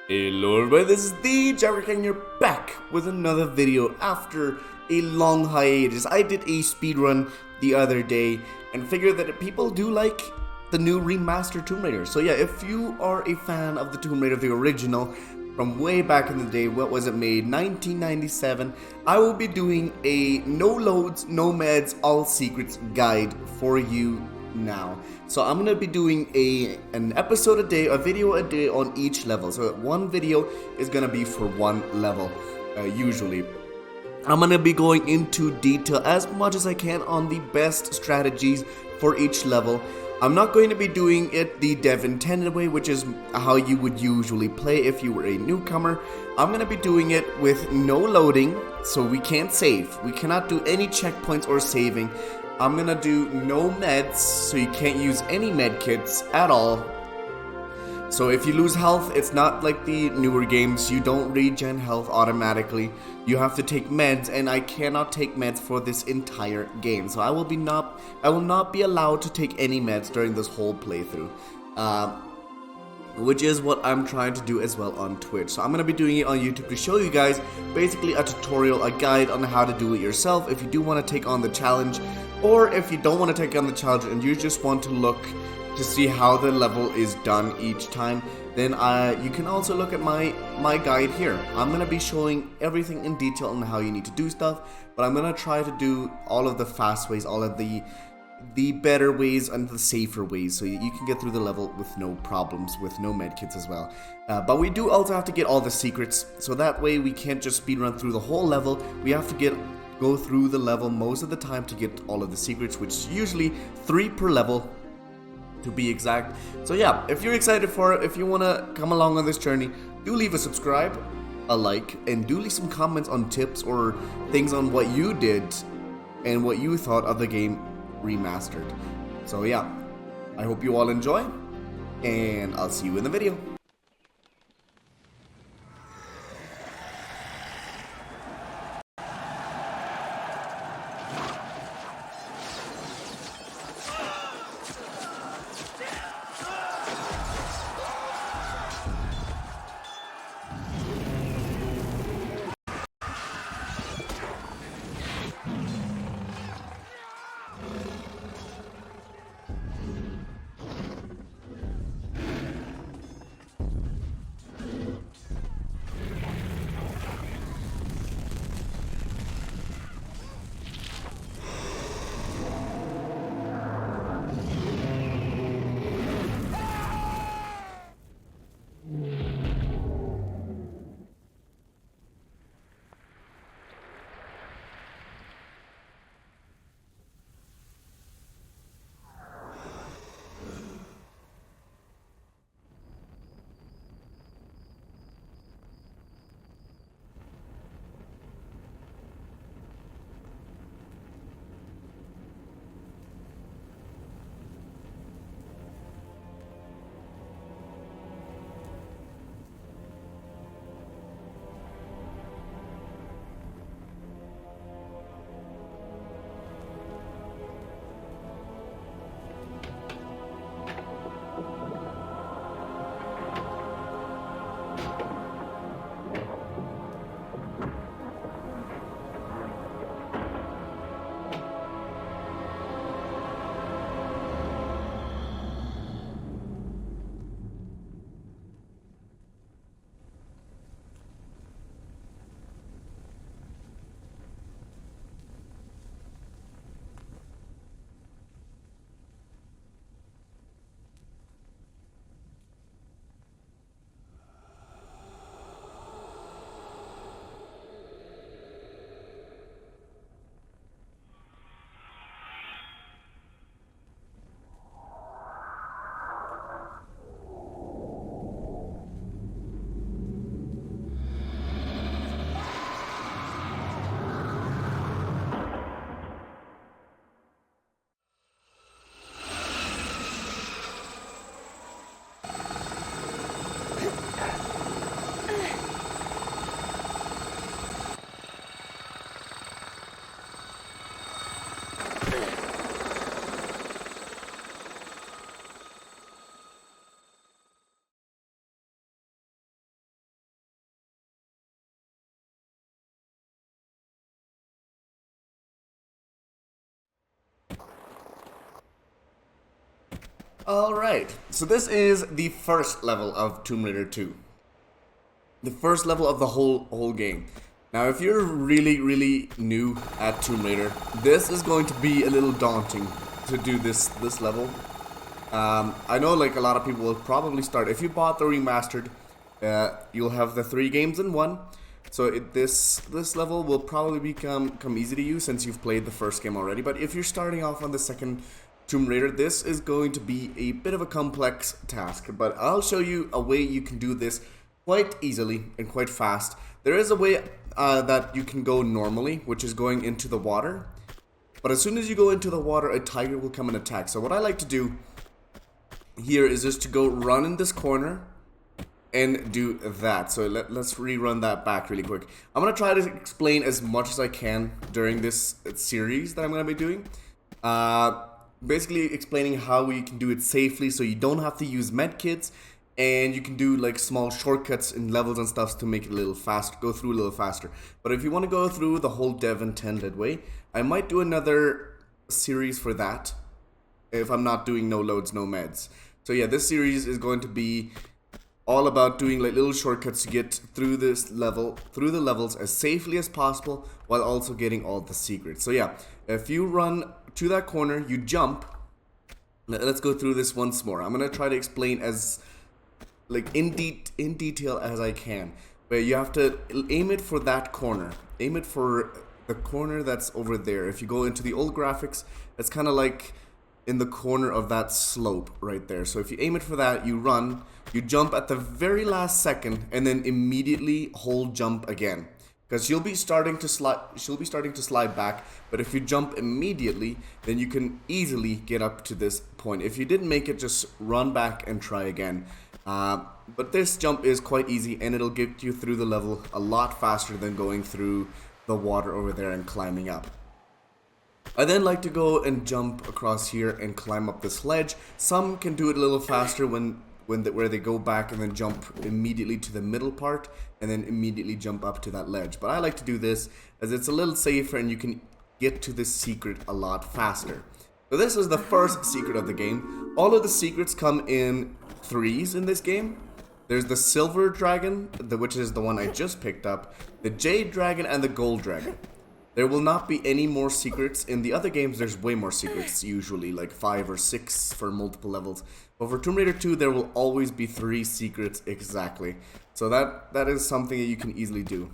Hello everybody, this is the Jabber and you're back with another video after a long hiatus. I did a speedrun the other day and figured that people do like the new remastered Tomb Raider. So yeah, if you are a fan of the Tomb Raider, the original, from way back in the day, what was it made, 1997, I will be doing a no loads, no meds, all secrets guide for you now. So I'm gonna be doing an episode a day, a video a day on each level. So one video is gonna be for one level, usually. I'm gonna be going into detail as much as I can on the best strategies for each level. I'm not going to be doing it the dev intended way, which is how you would usually play if you were a newcomer. I'm gonna be doing it with no loading, so we can't save. We cannot do any checkpoints or saving. I'm gonna do no meds, so you can't use any med kits at all. So if you lose health, it's not like the newer games, you don't regen health automatically. You have to take meds, and I cannot take meds for this entire game. So I will not be allowed to take any meds during this whole playthrough. Which is what I'm trying to do as well on Twitch. So I'm going to be doing it on YouTube to show you guys basically a tutorial, a guide on how to do it yourself if you do want to take on the challenge, or if you don't want to take on the challenge and you just want to look to see how the level is done each time, then you can also look at my guide here. I'm going to be showing everything in detail on how you need to do stuff, but I'm going to try to do all of the fast ways, all of the better ways and the safer ways, so you can get through the level with no problems, with no medkits as well. But we do also have to get all the secrets, so that way we can't just speedrun through the whole level. We have to go through the level most of the time to get all of the secrets, which is usually 3 per level to be exact. So yeah, if you're excited for it, if you want to come along on this journey, do leave a subscribe, a like, and do leave some comments on tips or things on what you did and what you thought of the game Remastered. So yeah, I hope you all enjoy, and I'll see you in the video. Alright, so this is the first level of Tomb Raider 2. The first level of the whole game. Now, if you're really new at Tomb Raider, this is going to be a little daunting to do this level. I know like a lot of people will probably start, if you bought the remastered, you'll have the 3 games in one. So this level will probably come easy to you since you've played the first game already. But if you're starting off on the second Tomb Raider, this is going to be a bit of a complex task. But I'll show you a way you can do this quite easily and quite fast. There is a way that you can go normally, which is going into the water. But as soon as you go into the water, a tiger will come and attack. So what I like to do here is just to go run in this corner and do that. So let's rerun that back really quick. I'm gonna try to explain as much as I can during this series that I'm gonna be doing. Basically explaining how you can do it safely so you don't have to use medkits, and you can do like small shortcuts in levels and stuff to make it a little faster, go through a little faster. But if you want to go through the whole dev intended way, I might do another series for that if I'm not doing no loads, no meds. So yeah, this series is going to be all about doing like little shortcuts to get through this level, through the levels as safely as possible while also getting all the secrets. So yeah, if you run to that corner, you jump. Let's go through this once more. I'm gonna try to explain as like in detail as I can. But you have to aim it for that corner. Aim it for the corner that's over there. If you go into the old graphics, it's kind of like in the corner of that slope right there. So if you aim it for that, you run, you jump at the very last second, and then immediately hold jump again. Because she'll be starting to slide back, but if you jump immediately, then you can easily get up to this point. If you didn't make it, just run back and try again. But this jump is quite easy, and it'll get you through the level a lot faster than going through the water over there and climbing up. I then like to go and jump across here and climb up this ledge. Some can do it a little faster where they go back and then jump immediately to the middle part and then immediately jump up to that ledge. But I like to do this as it's a little safer and you can get to this secret a lot faster. So this is the first secret of the game. All of the secrets come in 3s in this game. There's the silver dragon, which is the one I just picked up, the jade dragon, and the gold dragon. There will not be any more secrets. In the other games, there's way more secrets, usually, like 5 or 6 for multiple levels. But for Tomb Raider 2, there will always be 3 secrets exactly. So that is something that you can easily do.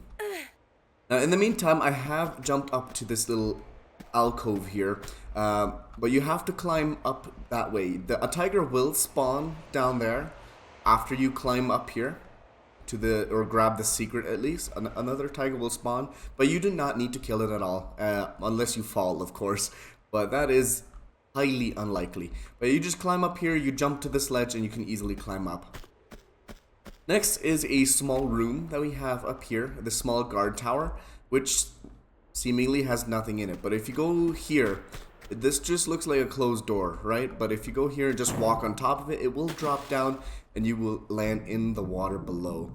Now, in the meantime, I have jumped up to this little alcove here. But you have to climb up that way. A tiger will spawn down there after you climb up here. Or grab the secret at least. Another tiger will spawn, but you do not need to kill it at all, unless you fall, of course, but that is highly unlikely. But you just climb up here, you jump to this ledge, and you can easily climb up. Next is a small room that we have up here, the small guard tower, which seemingly has nothing in it. But if you go here, this just looks like a closed door, right? But if you go here and just walk on top of it, it will drop down and you will land in the water below.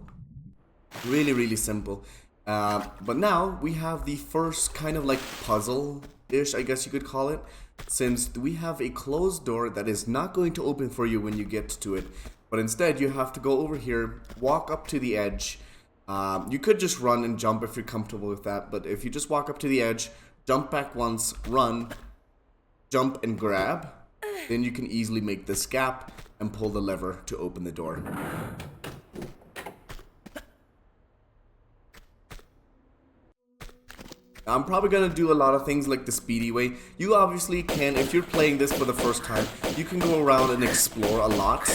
Really simple. But now we have the first kind of like puzzle-ish, I guess you could call it, since we have a closed door that is not going to open for you when you get to it, but instead you have to go over here, walk up to the edge. You could just run and jump if you're comfortable with that, but if you just walk up to the edge, jump back once, run, jump and grab, then you can easily make this gap and pull the lever to open the door. I'm probably going to do a lot of things like the speedy way. You obviously can, if you're playing this for the first time, you can go around and explore a lot.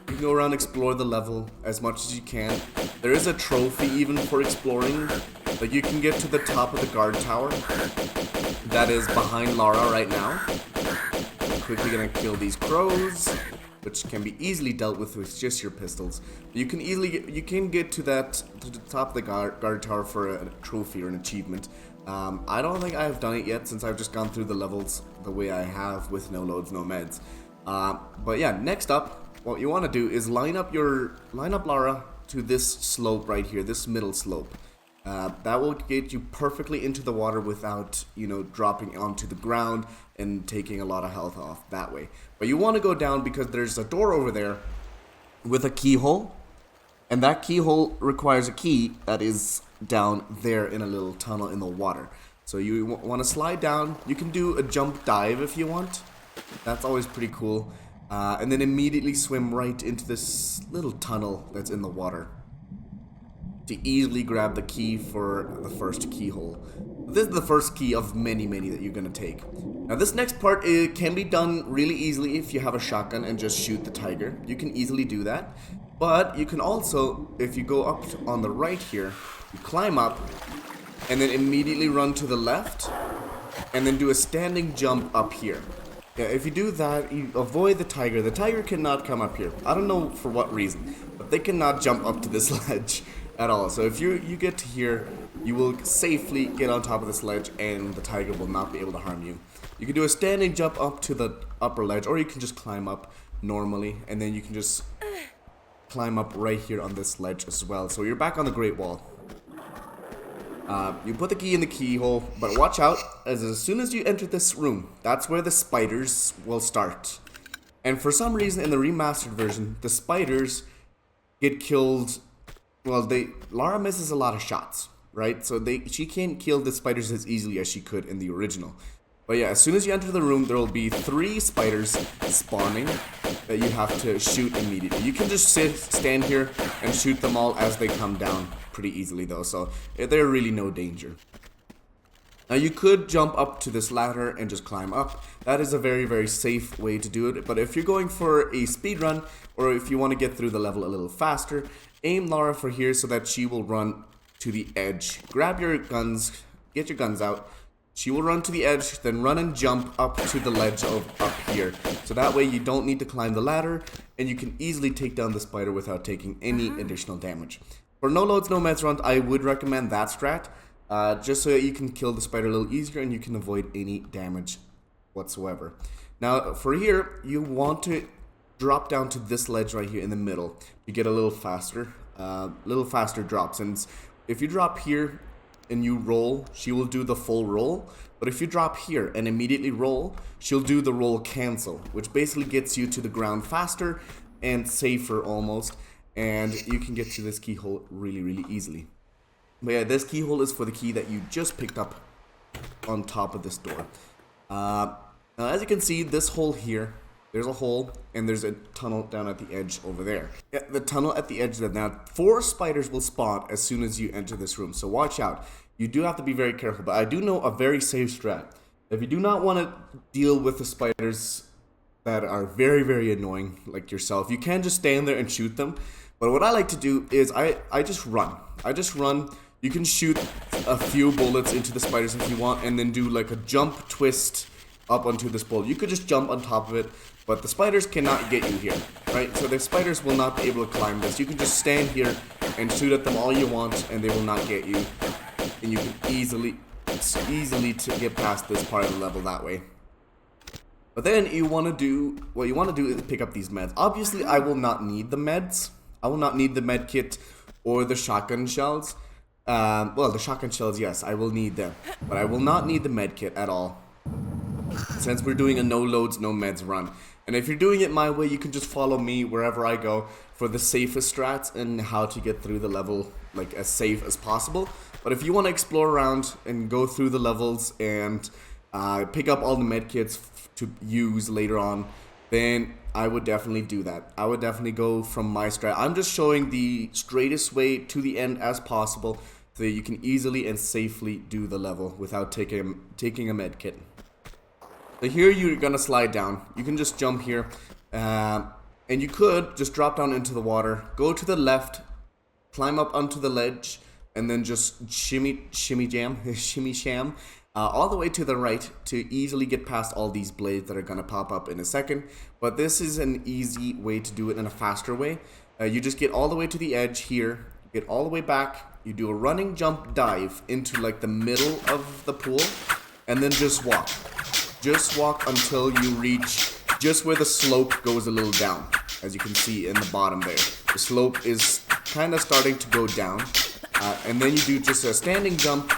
You can go around and explore the level as much as you can. There is a trophy even for exploring. Like you can get to the top of the guard tower that is behind Lara right now. I'm quickly going to kill these crows, which can be easily dealt with just your pistols. You can easily get to the top of the guard tower for a trophy or an achievement. I don't think I've done it yet since I've just gone through the levels the way I have with no loads, no meds. But yeah, next up, what you want to do is line up Lara to this slope right here, this middle slope. That will get you perfectly into the water without, you know, dropping onto the ground and taking a lot of health off that way. But you want to go down because there's a door over there with a keyhole, and that keyhole requires a key that is down there in a little tunnel in the water. So you want to slide down. You can do a jump dive if you want. That's always pretty cool. And then immediately swim right into this little tunnel that's in the water to easily grab the key for the first keyhole. This is the first key of many that you're gonna take. Now this next part, it can be done really easily if you have a shotgun and just shoot the tiger. You can easily do that. But you can also, if you go up on the right here, you climb up and then immediately run to the left and then do a standing jump up here. Yeah, if you do that, you avoid the tiger. The tiger cannot come up here. I don't know for what reason, but they cannot jump up to this ledge at all. So if you get to here, you will safely get on top of this ledge and the tiger will not be able to harm you. You can do a standing jump up to the upper ledge, or you can just climb up normally, and then you can just climb up right here on this ledge as well. So you're back on the Great Wall. You put the key in the keyhole, but watch out, as soon as you enter this room, that's where the spiders will start. And for some reason in the remastered version, the spiders get killed. Well, Lara misses a lot of shots, right? So she can't kill the spiders as easily as she could in the original. But yeah, as soon as you enter the room, there will be 3 spiders spawning that you have to shoot immediately. You can just stand here and shoot them all as they come down pretty easily though, so they're really no danger. Now you could jump up to this ladder and just climb up. That is a very safe way to do it, but if you're going for a speed run, or if you want to get through the level a little faster, aim Lara for here so that she will run to the edge. Grab your guns, get your guns out. She will run to the edge, then run and jump up to the ledge of up here. So that way you don't need to climb the ladder, and you can easily take down the spider without taking any additional damage. For no loads, no meds runs, I would recommend that strat, just so that you can kill the spider a little easier and you can avoid any damage whatsoever. Now for here, you want to drop down to this ledge right here in the middle to get a little faster drops. And if you drop here and you roll, she will do the full roll. But if you drop here and immediately roll, she'll do the roll cancel, which basically gets you to the ground faster and safer almost. And you can get to this keyhole really easily. But yeah, this keyhole is for the key that you just picked up on top of this door. Now as you can see, this hole here, there's a hole and there's a tunnel down at the edge over there. Yeah, the tunnel at the edge there. Now 4 spiders will spawn as soon as you enter this room, so watch out. You do have to be very careful, but I do know a very safe strat. If you do not want to deal with the spiders that are very annoying like yourself, you can just stand there and shoot them. But what I like to do is I just run. You can shoot a few bullets into the spiders if you want, and then do like a jump twist up onto this pole. You could just jump on top of it, but the spiders cannot get you here, right? So the spiders will not be able to climb this. You can just stand here and shoot at them all you want, and they will not get you. And you can easily to get past this part of the level that way. But then what you want to do is pick up these meds. Obviously, I will not need the meds. I will not need the med kit or the shotgun shells. Well, the shotgun shells, yes, I will need them. But I will not need the med kit at all, since we're doing a no loads, no meds run. And if you're doing it my way, you can just follow me wherever I go for the safest strats and how to get through the level like as safe as possible. But if you want to explore around and go through the levels and pick up all the med kits to use later on, then I would definitely do that. I would definitely go from my strat. I'm just showing the straightest way to the end as possible so that you can easily and safely do the level without taking a med kit. So here you're gonna slide down. You can just jump here, and you could just drop down into the water, go to the left, climb up onto the ledge, and then just shimmy sham all the way to the right to easily get past all these blades that are gonna pop up in a second. But this is an easy way to do it in a faster way. You just get all the way to the edge here, get all the way back, you do a running jump dive into like the middle of the pool, and then just walk. Just walk until you reach just where the slope goes a little down. As you can see in the bottom there, the slope is kind of starting to go down. And then you do just a standing jump.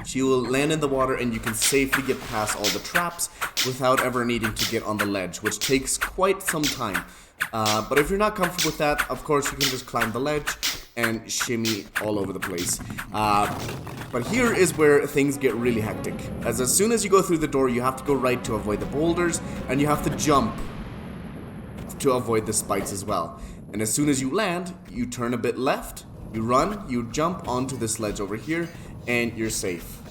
She will land in the water and you can safely get past all the traps without ever needing to get on the ledge, which takes quite some time. But if you're not comfortable with that, of course you can just climb the ledge and shimmy all over the place. But here is where things get really hectic. As soon as you go through the door, you have to go right to avoid the boulders, and you have to jump to avoid the spikes as well. And as soon as you land, you turn a bit left, you run, you jump onto this ledge over here, and you're safe.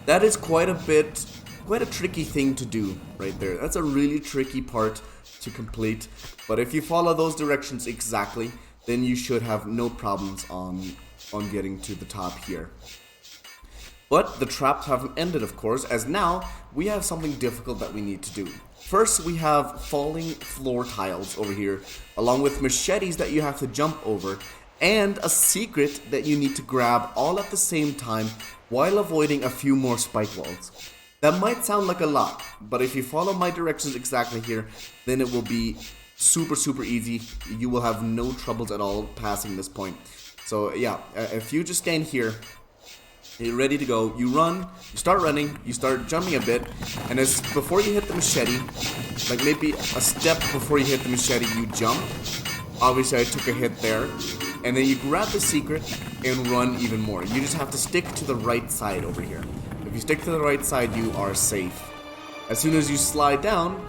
That is quite a tricky thing to do right there. That's a really tricky part to complete, but if you follow those directions exactly, then you should have no problems on getting to the top here. But the traps haven't ended, of course, as now we have something difficult that we need to do. First, we have falling floor tiles over here, along with machetes that you have to jump over, and a secret that you need to grab all at the same time while avoiding a few more spike walls. That might sound like a lot, but if you follow my directions exactly here, then it will be super easy. You will have no troubles at all passing this point. So yeah, if you just stand here, you're ready to go, you run, you start running, you start jumping a bit, and before you hit the machete, like maybe a step before you hit the machete, you jump. Obviously I took a hit there, and then you grab the secret and run even more. You just have to stick to the right side over here. If you stick to the right side, you are safe. As soon as you slide down,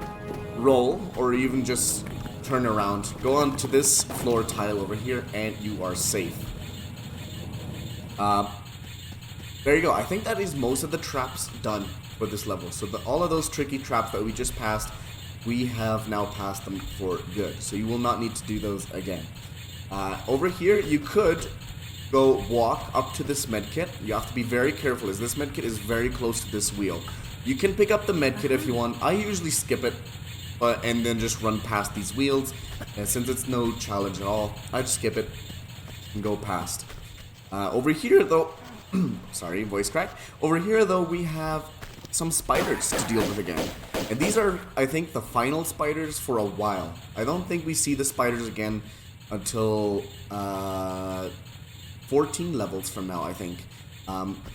roll, or even just turn around, go on to this floor tile over here, and you are safe. There you go. I think that is most of the traps done for this level. So all of those tricky traps that we just passed, we have now passed them for good. So you will not need to do those again. Over here, you could go walk up to this medkit. You have to be very careful as this medkit is very close to this wheel. You can pick up the medkit if you want. I usually skip it, and then just run past these wheels. And since it's no challenge at all, I just skip it and go past. Over here though, sorry, voice crack. Over here though, we have some spiders to deal with again. And these are, I think, the final spiders for a while. I don't think we see the spiders again until 14 levels from now, I think.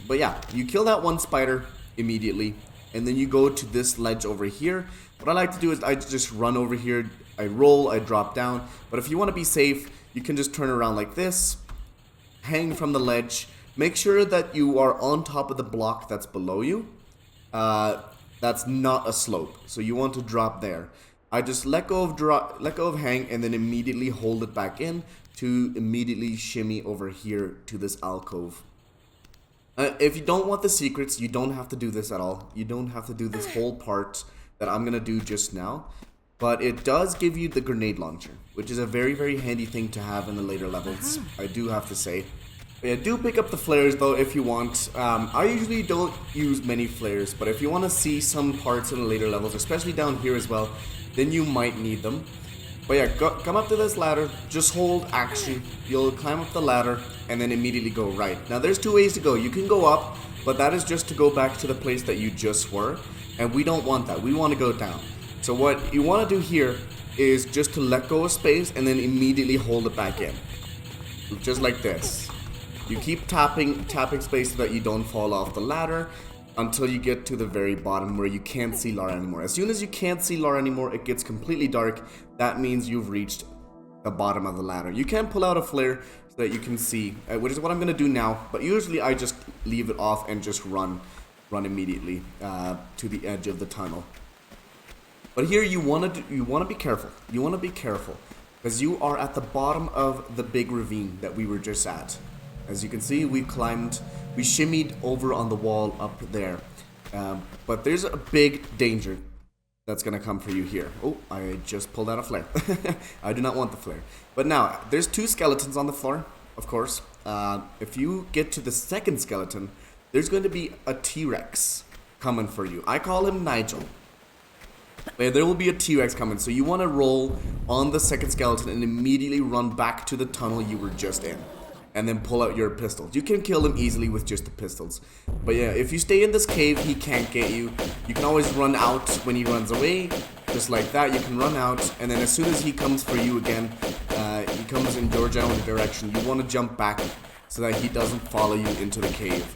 But yeah, you kill that one spider immediately, and then you go to this ledge over here. What I like to do is I just run over here, I roll, I drop down. But if you want to be safe, you can just turn around like this, hang from the ledge. Make sure that you are on top of the block that's below you. That's not a slope, so you want to drop there. I just let go of hang, and then immediately hold it back in to immediately shimmy over here to this alcove. If you don't want the secrets, you don't have to do this at all. You don't have to do this whole part that I'm gonna do just now. But it does give you the grenade launcher, which is a very handy thing to have in the later levels, I do have to say. But yeah, do pick up the flares though if you want. I usually don't use many flares, but if you want to see some parts in the later levels, especially down here as well, then you might need them. But yeah, come up to this ladder, just hold action, you'll climb up the ladder, and then immediately go right. Now there's two ways to go. You can go up, but that is just to go back to the place that you just were, and we don't want that. We want to go down. So what you want to do here is just to let go of space and then immediately hold it back in. Just like this. You keep tapping space so that you don't fall off the ladder until you get to the very bottom where you can't see Lara anymore. As soon as you can't see Lara anymore, it gets completely dark. That means you've reached the bottom of the ladder. You can pull out a flare so that you can see, which is what I'm going to do now. But usually I just leave it off and just run immediately to the edge of the tunnel. But here you want to be careful. You want to be careful because you are at the bottom of the big ravine that we were just at. As you can see, we shimmied over on the wall up there. But there's a big danger that's going to come for you here. Oh, I just pulled out a flare. I do not want the flare. But now, there's two skeletons on the floor, of course. If you get to the second skeleton, there's going to be a T-Rex coming for you. I call him Nigel. But there will be a T-Rex coming, so you want to roll on the second skeleton and immediately run back to the tunnel you were just in. And then pull out your pistols. You can kill him easily with just the pistols. But yeah, if you stay in this cave, he can't get you. You can always run out when he runs away. Just like that, you can run out. And then as soon as he comes for you again, he comes in your general direction. You want to jump back so that he doesn't follow you into the cave.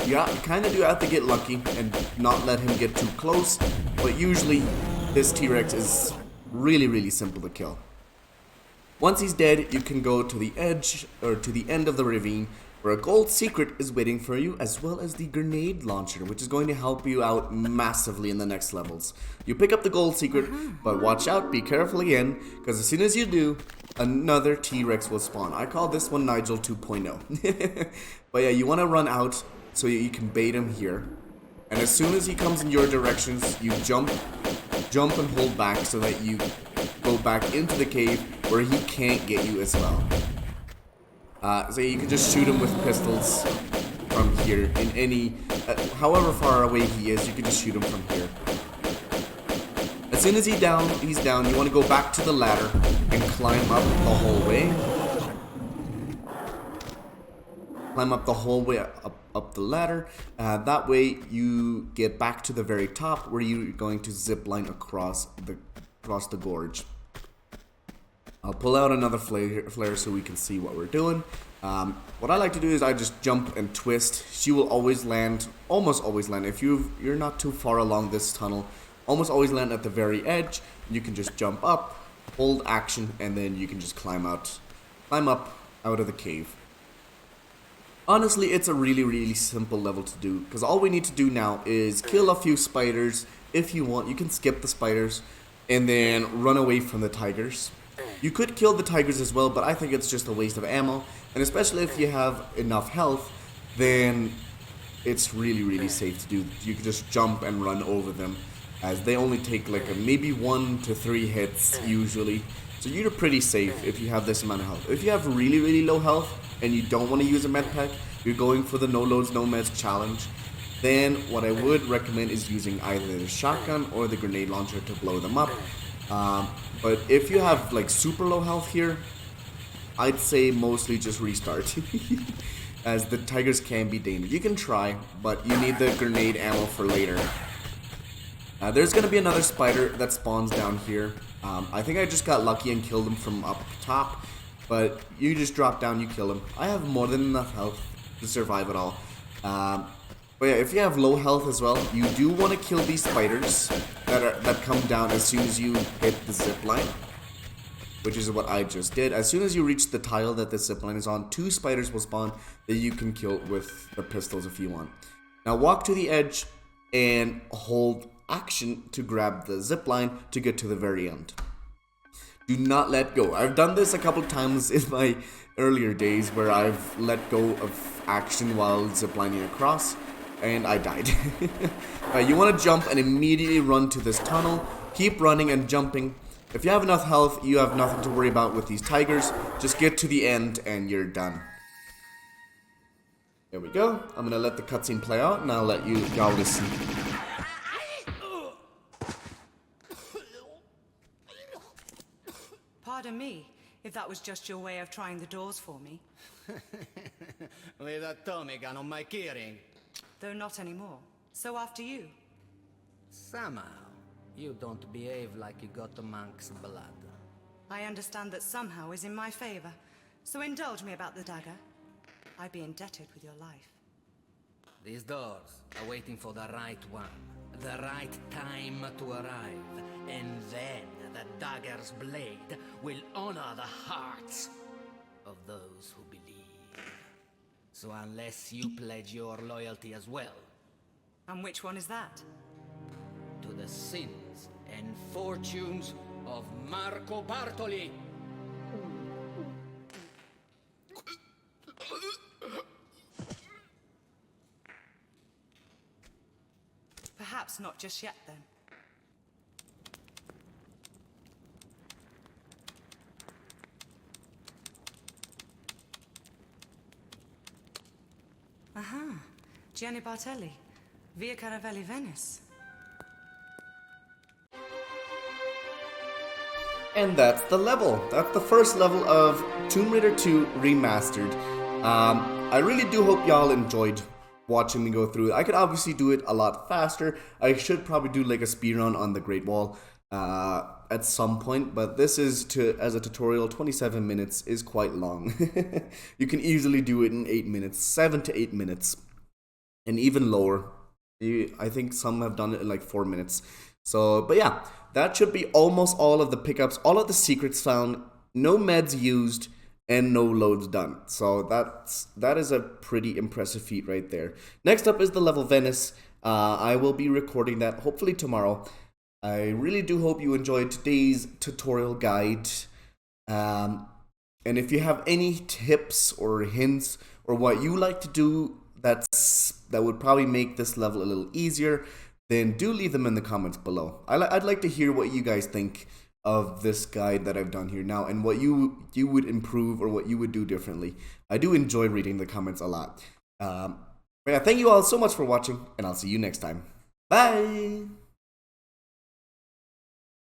You kind of do have to get lucky and not let him get too close, but usually this T-Rex is really, really simple to kill. Once he's dead, you can go to the edge, or to the end of the ravine, where a gold secret is waiting for you, as well as the grenade launcher, which is going to help you out massively in the next levels. You pick up the gold secret, but watch out, be careful again, because as soon as you do, another T-Rex will spawn. I call this one Nigel 2.0. But yeah, you want to run out so you can bait him here. And as soon as he comes in your directions, you jump and hold back so that you go back into the cave where he can't get you as well. So you can just shoot him with pistols from here in any, however far away he is, you can just shoot him from here. As soon as he's down, you want to go back to the ladder and climb up the whole way. Climb up the whole way up the ladder. That way you get back to the very top where you're going to zip line across the gorge. I'll pull out another flare so we can see what we're doing. What I like to do is I just jump and twist. She will always land, almost always land. If you're not too far along this tunnel, almost always land at the very edge. You can just jump up, hold action, and then you can just climb up out of the cave. Honestly, it's a really, really simple level to do, because all we need to do now is kill a few spiders. If you want, you can skip the spiders and then run away from the tigers. You could kill the tigers as well, but I think it's just a waste of ammo, and especially if you have enough health, then it's really, really safe to do. You can just jump and run over them, as they only take like maybe 1 to 3 hits usually. So you're pretty safe if you have this amount of health. If you have really, really low health and you don't want to use a med pack, you're going for the no loads, no meds challenge, then what I would recommend is using either the shotgun or the grenade launcher to blow them up. But if you have like super low health here, I'd say mostly just restart, as the tigers can be dangerous. You can try, but you need the grenade ammo for later. There's going to be another spider that spawns down here. I think I just got lucky and killed him from up top, but you just drop down, you kill him. I have more than enough health to survive it all. But yeah, if you have low health as well, you do want to kill these spiders that come down as soon as you hit the zip line, which is what I just did. As soon as you reach the tile that the zip line is on, 2 spiders will spawn that you can kill with the pistols if you want. Now walk to the edge and hold action to grab the zip line to get to the very end. Do not let go. I've done this a couple times in my earlier days where I've let go of action while ziplining across, and I died. You want to jump and immediately run to this tunnel. Keep running and jumping. If you have enough health, you have nothing to worry about with these tigers. Just get to the end and you're done. There we go. I'm gonna let the cutscene play out and I'll let y'all listen. Pardon me, if that was just your way of trying the doors for me. With a Tommy gun on my keyring. Though not anymore. So after you. Somehow, you don't behave like you got the monk's blood. I understand that somehow is in my favor. So indulge me about the dagger. I'd be indebted with your life. These doors are waiting for the right one. The right time to arrive. And then the dagger's blade will honor the hearts of those who believe. So unless you pledge your loyalty as well. And which one is that? To the sins and fortunes of Marco Bartoli. Perhaps not just yet then. Aha, Gianni Bartelli, Via Caravelli, Venice. And that's the level. That's the first level of Tomb Raider 2 Remastered. I really do hope y'all enjoyed watching me go through it. I could obviously do it a lot faster. I should probably do like a speedrun on the Great Wall. at some point, but this is as a tutorial, 27 minutes is quite long. You can easily do it in 8 minutes, 7 to 8 minutes, and even lower. I think some have done it in like 4 minutes. So, but yeah, that should be almost all of the pickups, all of the secrets found, no meds used, and no loads done. So that is a pretty impressive feat right there. Next up is the level Venice. I will be recording that hopefully tomorrow. I really do hope you enjoyed today's tutorial guide. And if you have any tips or hints or what you like to do that would probably make this level a little easier, then do leave them in the comments below. I'd like to hear what you guys think of this guide that I've done here now, and what you would improve or what you would do differently. I do enjoy reading the comments a lot. But yeah, thank you all so much for watching, and I'll see you next time. Bye!